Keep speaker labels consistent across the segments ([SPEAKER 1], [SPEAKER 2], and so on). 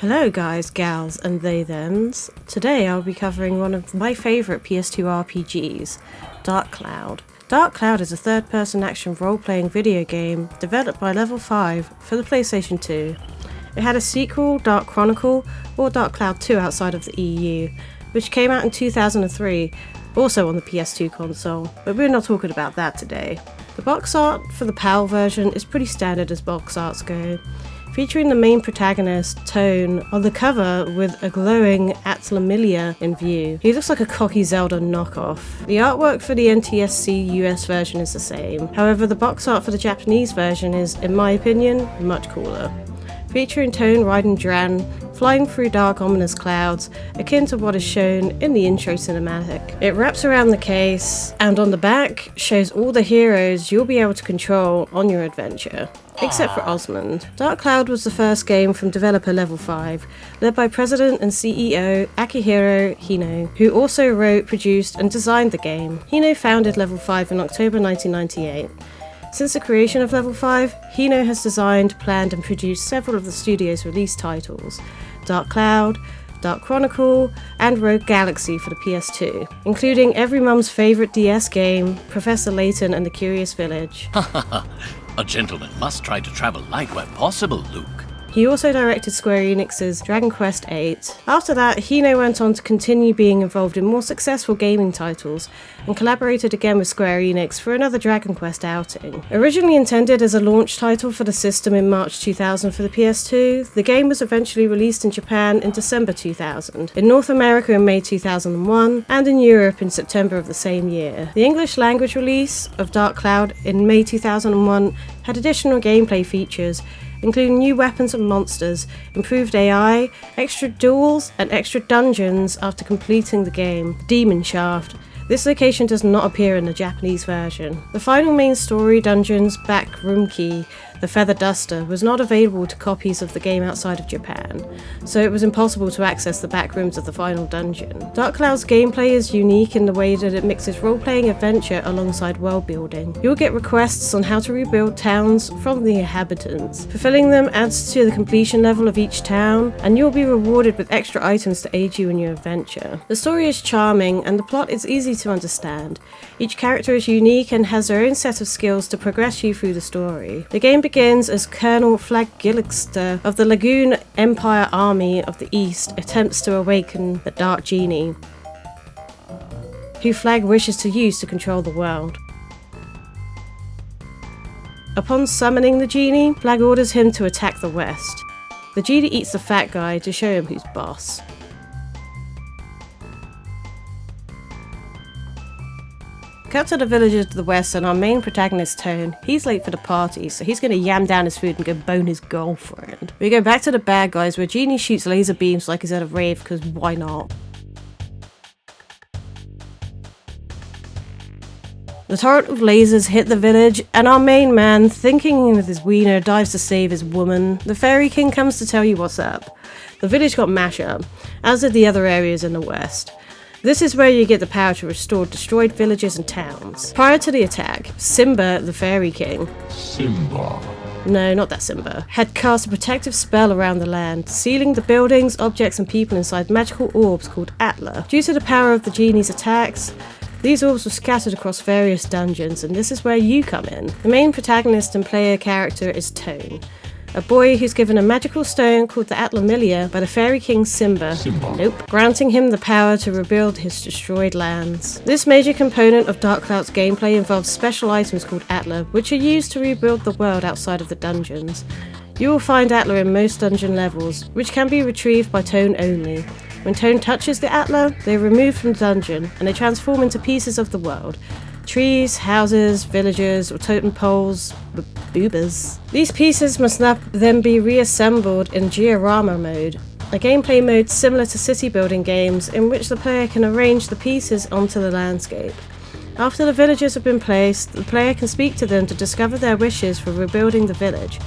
[SPEAKER 1] Hello guys, gals, and they-thems. Today I'll be covering one of my favourite PS2 RPGs, darkcloud. darkcloud is a third-person action role-playing video game developed by Level 5 for the PlayStation 2. It had a sequel, Dark Chronicle, or darkcloud 2 outside of the EU, which came out in 2003, also on the PS2 console, but we're not talking about that today. The box art for the PAL version is pretty standard as box arts go, featuring the main protagonist, Tone, on the cover with a glowing Atlamilia in view. He looks like a cocky Zelda knockoff. The artwork for the NTSC US version is the same, however the box art for the Japanese version is, in my opinion, much cooler. Featuring Tone riding Dran, flying through dark ominous clouds, akin to what is shown in the intro cinematic. It wraps around the case, and on the back shows all the heroes you'll be able to control on your adventure, except for Osmond. darkcloud was the first game from developer Level 5, led by President and CEO Akihiro Hino, who also wrote, produced, and designed the game. Hino founded Level 5 in October 1998. Since the creation of Level 5, Hino has designed, planned, and produced several of the studio's released titles: darkcloud, Dark Chronicle, and Rogue Galaxy for the PS2, including every mum's favourite DS game, Professor Layton and the Curious Village.
[SPEAKER 2] A gentleman must try to travel light where possible, Luke.
[SPEAKER 1] He also directed Square Enix's Dragon Quest VIII. After that, Hino went on to continue being involved in more successful gaming titles, and collaborated again with Square Enix for another Dragon Quest outing. Originally intended as a launch title for the system in March 2000 for the PS2, the game was eventually released in Japan in December 2000, in North America in May 2001, and in Europe in September of the same year. The English language release of darkcloud in May 2001 had additional gameplay features, including new weapons and monsters, improved AI, extra duels, and extra dungeons after completing the game. Demon Shaft. This location does not appear in the Japanese version. The final main story dungeon's back room key, the Feather Duster, was not available to copies of the game outside of Japan, so it was impossible to access the back rooms of the final dungeon. darkcloud's gameplay is unique in the way that it mixes role-playing adventure alongside world-building. You'll get requests on how to rebuild towns from the inhabitants. Fulfilling them adds to the completion level of each town, and you'll be rewarded with extra items to aid you in your adventure. The story is charming, and the plot is easy to understand. Each character is unique and has their own set of skills to progress you through the story. The game begins as Colonel Flagillister of the Lagoon Empire Army of the East attempts to awaken the Dark Genie, who Flag wishes to use to control the world. Upon summoning the genie, Flag orders him to attack the West. The genie eats the fat guy to show him who's boss. Cut to the villagers to the west and our main protagonist, Tone. He's late for the party, so he's going to yam down his food and go bone his girlfriend. We go back to the bad guys where Genie shoots laser beams like he's at a rave, because why not? The torrent of lasers hit the village, and our main man, thinking with his wiener, dives to save his woman. The Fairy King comes to tell you what's up. The village got mashed up, as did the other areas in the west. This is where you get the power to restore destroyed villages and towns. Prior to the attack, Simba, the Fairy King, no, not that Simba, had cast a protective spell around the land, sealing the buildings, objects, and people inside magical orbs called Atla. Due to the power of the genie's attacks, these orbs were scattered across various dungeons, and this is where you come in. The main protagonist and player character is Tone, a boy who's given a magical stone called the Atlamilia by the Fairy King Simba. Nope. Granting him the power to rebuild his destroyed lands. This major component of darkcloud's gameplay involves special items called Atla, which are used to rebuild the world outside of the dungeons. You will find Atla in most dungeon levels, which can be retrieved by Tone only. When Tone touches the Atla, they are removed from the dungeon, and they transform into pieces of the world. Trees, houses, villages, or totem poles, boobas. These pieces must then be reassembled in Diorama mode, a gameplay mode similar to city building games in which the player can arrange the pieces onto the landscape. After the villagers have been placed, the player can speak to them to discover their wishes for rebuilding the village,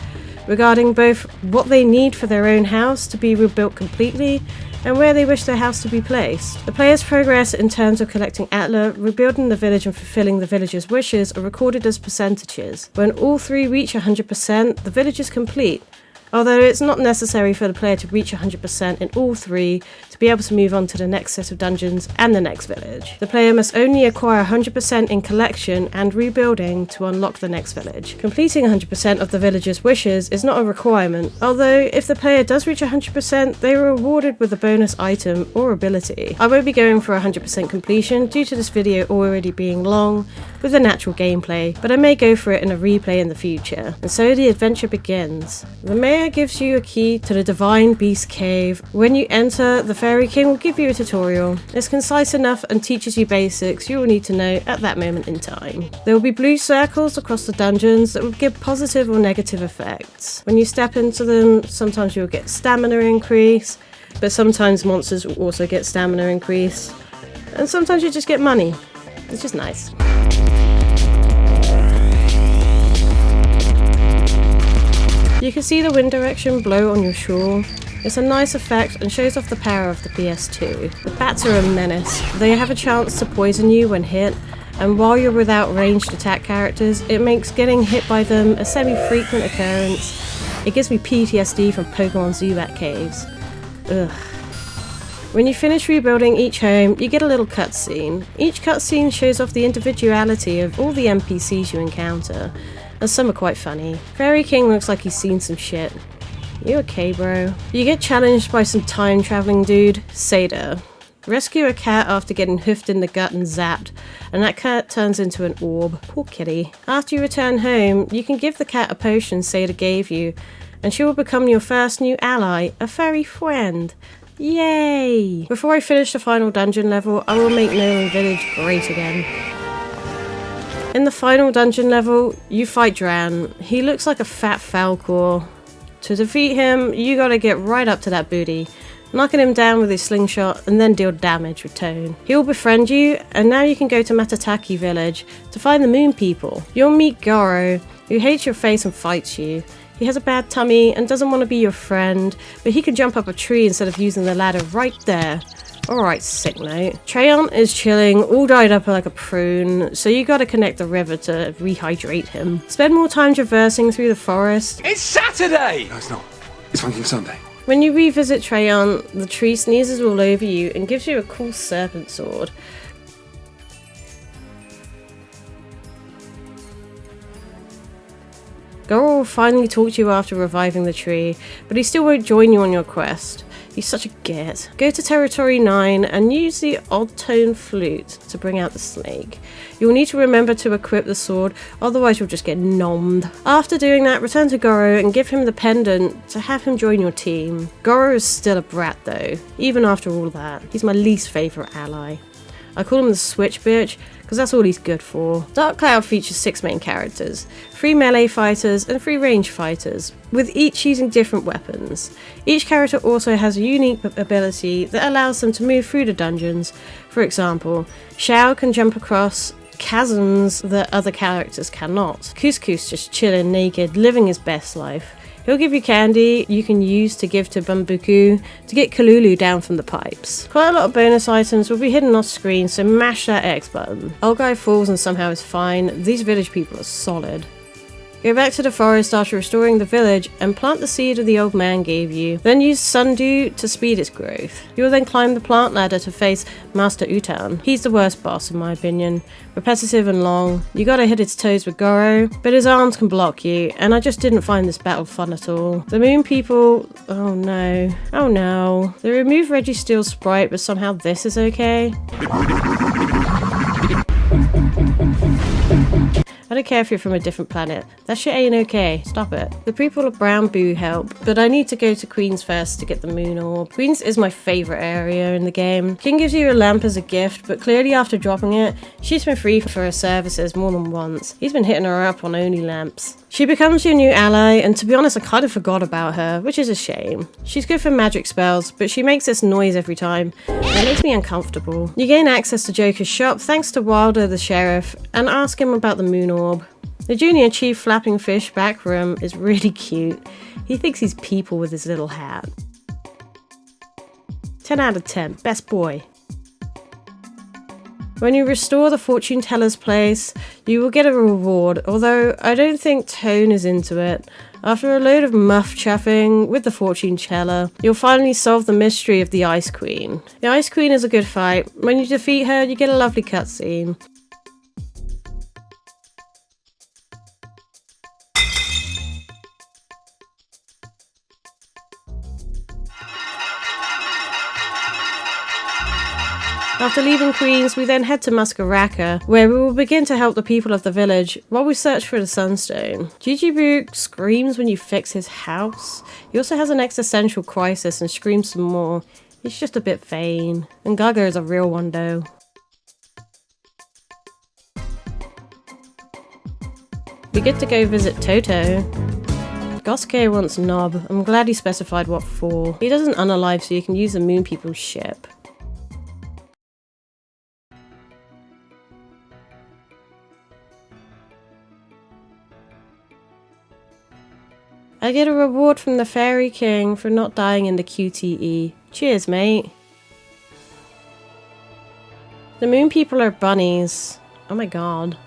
[SPEAKER 1] regarding both what they need for their own house to be rebuilt completely and where they wish their house to be placed. The player's progress in terms of collecting Atla, rebuilding the village and fulfilling the villagers' wishes are recorded as percentages. When all three reach 100%, the village is complete, although it's not necessary for the player to reach 100% in all 3 to be able to move on to the next set of dungeons and the next village. The player must only acquire 100% in collection and rebuilding to unlock the next village. Completing 100% of the villager's wishes is not a requirement, although if the player does reach 100%, they are rewarded with a bonus item or ability. I won't be going for 100% completion due to this video already being long with the natural gameplay, but I may go for it in a replay in the future. And so the adventure begins. The mayor gives you a key to the Divine Beast Cave. When you enter, the Fairy King will give you a tutorial. It's concise enough and teaches you basics you will need to know at that moment in time. There will be blue circles across the dungeons that will give positive or negative effects. When you step into them, sometimes you'll get stamina increase, but sometimes monsters will also get stamina increase, and sometimes you just get money. It's just nice. You can see the wind direction blow on your shore. It's a nice effect and shows off the power of the PS2. The bats are a menace. They have a chance to poison you when hit, and while you're without ranged attack characters, it makes getting hit by them a semi-frequent occurrence. It gives me PTSD from Pokemon Zubat caves. Ugh. When you finish rebuilding each home, you get a little cutscene. Each cutscene shows off the individuality of all the NPCs you encounter, and some are quite funny. Fairy King looks like he's seen some shit. You okay, bro? You get challenged by some time-traveling dude, Seda. Rescue a cat after getting hoofed in the gut and zapped, and that cat turns into an orb. Poor kitty. After you return home, you can give the cat a potion Seda gave you, and she will become your first new ally, a fairy friend. Yay! Before I finish the final dungeon level, I will make Nolan Village great again. In the final dungeon level, you fight Dran. He looks like a fat Falcor. To defeat him, you gotta get right up to that booty, knocking him down with his slingshot and then deal damage with Tone. He'll befriend you, and now you can go to Matataki Village to find the Moon People. You'll meet Goro, who hates your face and fights you. He has a bad tummy and doesn't want to be your friend, but he can jump up a tree instead of using the ladder right there. Alright, sick note. Treyant is chilling, all dried up like a prune, so you gotta connect the river to rehydrate him. Spend more time traversing through the forest.
[SPEAKER 3] It's Saturday!
[SPEAKER 4] No, it's not. It's fucking Sunday.
[SPEAKER 1] When you revisit Treyant, the tree sneezes all over you and gives you a cool serpent sword. Goro will finally talk to you after reviving the tree, but he still won't join you on your quest. He's such a git. Go to Territory 9 and use the odd tone flute to bring out the snake. You'll need to remember to equip the sword, otherwise you'll just get nommed. After doing that, return to Goro and give him the pendant to have him join your team. Goro is still a brat though, even after all that. He's my least favourite ally. I call him the switch bitch, because that's all he's good for. darkcloud features 6 main characters, 3 melee fighters and 3 range fighters, with each using different weapons. Each character also has a unique ability that allows them to move through the dungeons. For example, Xiao can jump across chasms that other characters cannot. Couscous just chilling naked, living his best life. He'll give you candy you can use to give to Bambuku to get Kalulu down from the pipes. Quite a lot of bonus items will be hidden off screen, so mash that X button. Old guy falls and somehow is fine. These village people are solid. Go back to the forest after restoring the village and plant the seed the old man gave you. Then use Sundew to speed its growth. You'll then climb the plant ladder to face Master Utan. He's the worst boss in my opinion. Repetitive and long. You gotta hit its toes with Goro, but his arms can block you, and I just didn't find this battle fun at all. The Moon People... oh no. Oh no. They removed Registeel's sprite, but somehow this is okay? I don't care if you're from a different planet. That shit ain't okay. Stop it. The people of Brown Boo help, but I need to go to Queen's first to get the Moon Orb. Queen's is my favourite area in the game. King gives you a lamp as a gift, but clearly after dropping it, she's been free for her services more than once. He's been hitting her up on only lamps. She becomes your new ally, and to be honest, I kind of forgot about her, which is a shame. She's good for magic spells, but she makes this noise every time, and it makes me uncomfortable. You gain access to Joker's shop thanks to Wilder the Sheriff, and ask him about the Moon Orb. The Junior Chief Flapping Fish back room is really cute. He thinks he's people with his little hat. 10 out of 10, best boy. When you restore the fortune teller's place, you will get a reward, although I don't think Tone is into it. After a load of muff chuffing with the fortune teller, you'll finally solve the mystery of the Ice Queen. The Ice Queen is a good fight. When you defeat her, you get a lovely cutscene. After leaving Queens, we then head to Muskaraka, where we will begin to help the people of the village while we search for the Sunstone. Gigi Brook screams when you fix his house. He also has an existential crisis and screams some more. He's just a bit vain. And Gaga is a real one though. We get to go visit Toto. Gosuke wants Nob. I'm glad he specified what for. He doesn't unalive so you can use the Moon People's ship. I get a reward from the Fairy King for not dying in the QTE. Cheers, mate. The Moon People are bunnies. Oh my god.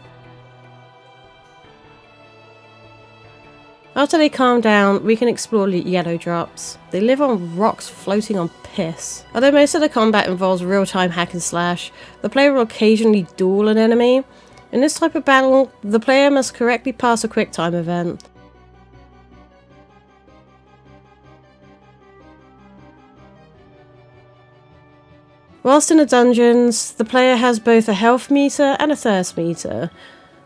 [SPEAKER 1] After they calm down, we can explore Yellow Drops. They live on rocks floating on piss. Although most of the combat involves real-time hack and slash, the player will occasionally duel an enemy. In this type of battle, the player must correctly pass a quick-time event. Whilst in the dungeons, the player has both a health meter and a thirst meter.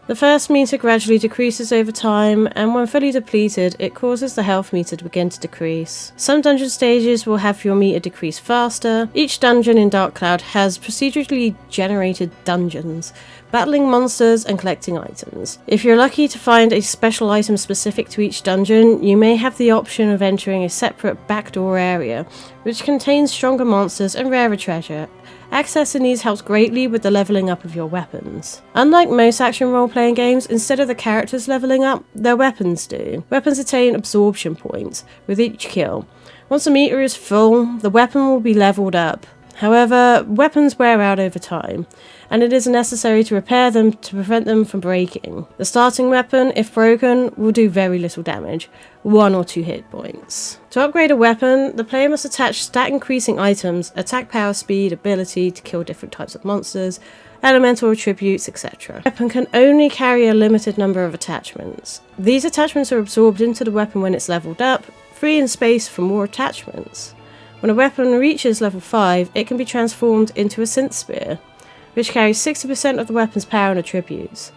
[SPEAKER 1] The thirst meter gradually decreases over time, and when fully depleted, it causes the health meter to begin to decrease. Some dungeon stages will have your meter decrease faster. Each dungeon in darkcloud has procedurally generated dungeons, battling monsters and collecting items. If you're lucky to find a special item specific to each dungeon, you may have the option of entering a separate backdoor area, which contains stronger monsters and rarer treasure. Accessing these helps greatly with the leveling up of your weapons. Unlike most action role-playing games, instead of the characters leveling up, their weapons do. Weapons attain absorption points with each kill. Once the meter is full, the weapon will be leveled up. However, weapons wear out over time, and it is necessary to repair them to prevent them from breaking. The starting weapon, if broken, will do very little damage, 1 or 2 hit points. To upgrade a weapon, the player must attach stat increasing items, attack power, speed, ability to kill different types of monsters, elemental attributes, etc. The weapon can only carry a limited number of attachments. These attachments are absorbed into the weapon when it's leveled up, freeing space for more attachments. When a weapon reaches level 5, it can be transformed into a synth spear, which carries 60% of the weapon's power and attributes.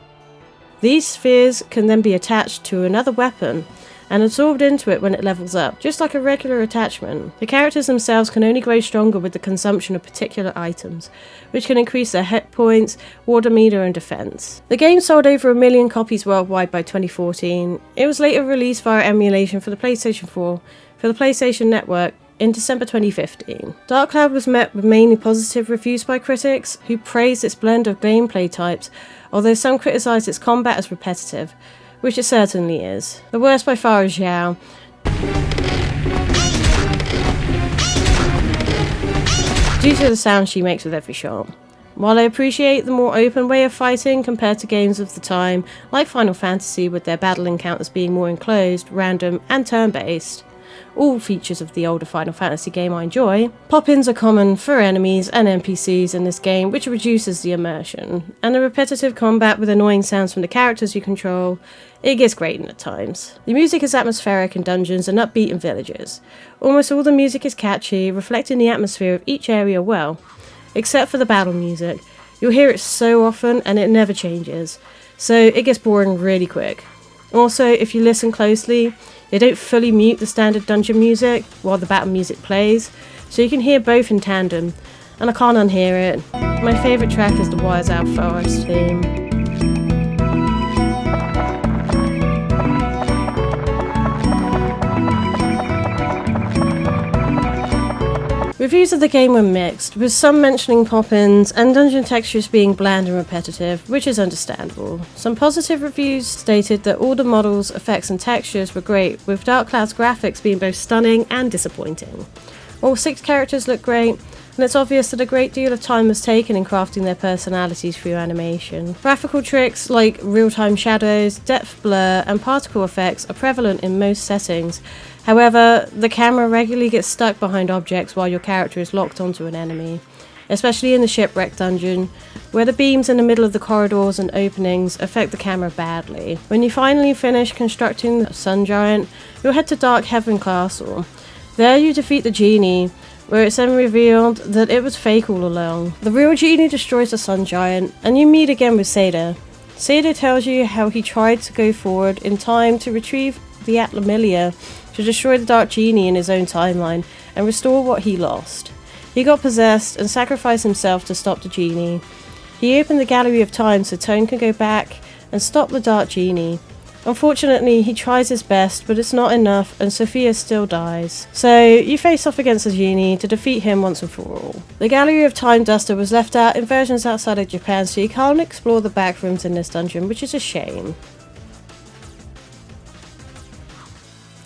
[SPEAKER 1] These spheres can then be attached to another weapon and absorbed into it when it levels up, just like a regular attachment. The characters themselves can only grow stronger with the consumption of particular items, which can increase their hit points, water meter and defense. The game sold over 1 million copies worldwide by 2014. It was later released via emulation for the PlayStation 4, for the PlayStation Network, in December 2015. darkcloud was met with mainly positive reviews by critics, who praised its blend of gameplay types, although some criticised its combat as repetitive, which it certainly is. The worst by far is Xiao. Due to the sound she makes with every shot. While I appreciate the more open way of fighting compared to games of the time, like Final Fantasy with their battle encounters being more enclosed, random and turn-based, all features of the older Final Fantasy game I enjoy, pop-ins are common for enemies and NPCs in this game, which reduces the immersion, and the repetitive combat with annoying sounds from the characters you control, it gets grating at times. The music is atmospheric in dungeons and upbeat in villages. Almost all the music is catchy, reflecting the atmosphere of each area well, except for the battle music. You'll hear it so often and it never changes, so it gets boring really quick. Also, if you listen closely, they don't fully mute the standard dungeon music while the battle music plays, so you can hear both in tandem, and I can't unhear it. My favourite track is the Wires Out Forest theme. Reviews of the game were mixed, with some mentioning pop-ins and dungeon textures being bland and repetitive, which is understandable. Some positive reviews stated that all the models, effects and textures were great, with darkcloud's graphics being both stunning and disappointing. All 6 characters look great, and it's obvious that a great deal of time was taken in crafting their personalities through animation. Graphical tricks like real-time shadows, depth blur, and particle effects are prevalent in most settings. However, the camera regularly gets stuck behind objects while your character is locked onto an enemy, especially in the shipwreck dungeon, where the beams in the middle of the corridors and openings affect the camera badly. When you finally finish constructing the sun giant, you'll head to Dark Heaven Castle. There you defeat the genie, where it's then revealed that it was fake all along. The real genie destroys the sun giant, and you meet again with Seda. Seda tells you how he tried to go forward in time to retrieve the Atlamilia, to destroy the Dark Genie in his own timeline, and restore what he lost. He got possessed and sacrificed himself to stop the genie. He opened the Gallery of Time so Tone can go back and stop the Dark Genie. Unfortunately, he tries his best, but it's not enough, and Sophia still dies. So, you face off against the genie to defeat him once and for all. The Gallery of Time Duster was left out in versions outside of Japan, so you can't explore the back rooms in this dungeon, which is a shame.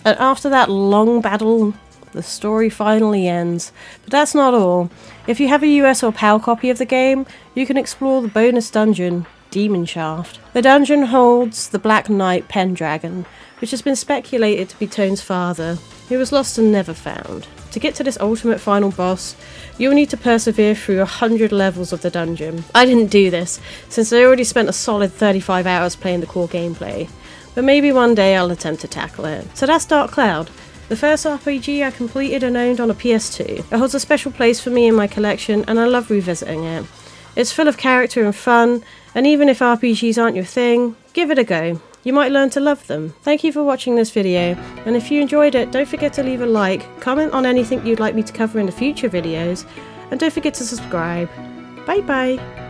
[SPEAKER 1] And after that long battle, the story finally ends. But that's not all. If you have a US or PAL copy of the game, you can explore the bonus dungeon, Demon Shaft. The dungeon holds the Black Knight Pendragon, which has been speculated to be Tone's father, who was lost and never found. To get to this ultimate final boss, you'll need to persevere through 100 levels of the dungeon. I didn't do this, since I already spent a solid 35 hours playing the core gameplay, but maybe one day I'll attempt to tackle it. So that's darkcloud, the first RPG I completed and owned on a PS2. It holds a special place for me in my collection, and I love revisiting it. It's full of character and fun, and even if RPGs aren't your thing, give it a go. You might learn to love them. Thank you for watching this video, and if you enjoyed it, don't forget to leave a like, comment on anything you'd like me to cover in the future videos, and don't forget to subscribe. Bye bye!